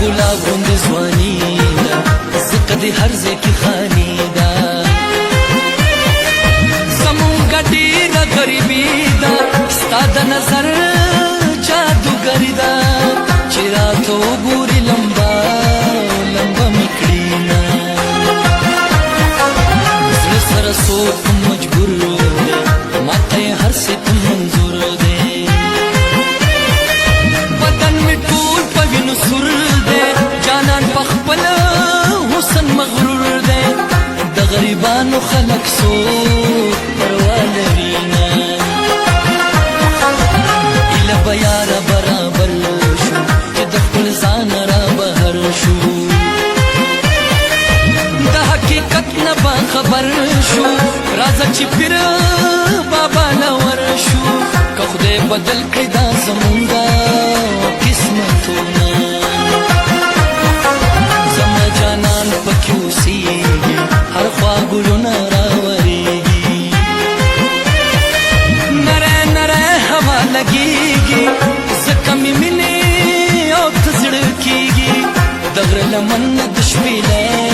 ګلاب غوندې ځواني ده ځکه دې هر ځای کې خاني ده زمونږ ډېره غریبي ده ستا د نظر جادوګري ده چې راته وګوري لمبه لمبه مې کړي نه زړه سره څوک مجبور دی ماته یې هر څه ته منظور دی بدن مې ټول په وینو سور دی جانان په خپل حسن مغرور دی د غریبانو خلک څوک پروا لري نه ایله به یاره برابر شو چې د خپل ځان را بهر شو د حقیقت نه به خبر شو راځه چې پیر بابا لور شو که خدای بدل کړي دا زمونږه قسمتونه زما جانان پکې اوسېږي هر خوا ګلونه راورېږي نری نری هوا لګېږي ځکه مې مینې او ته زړه کېږي د غره لمن د شپېلۍ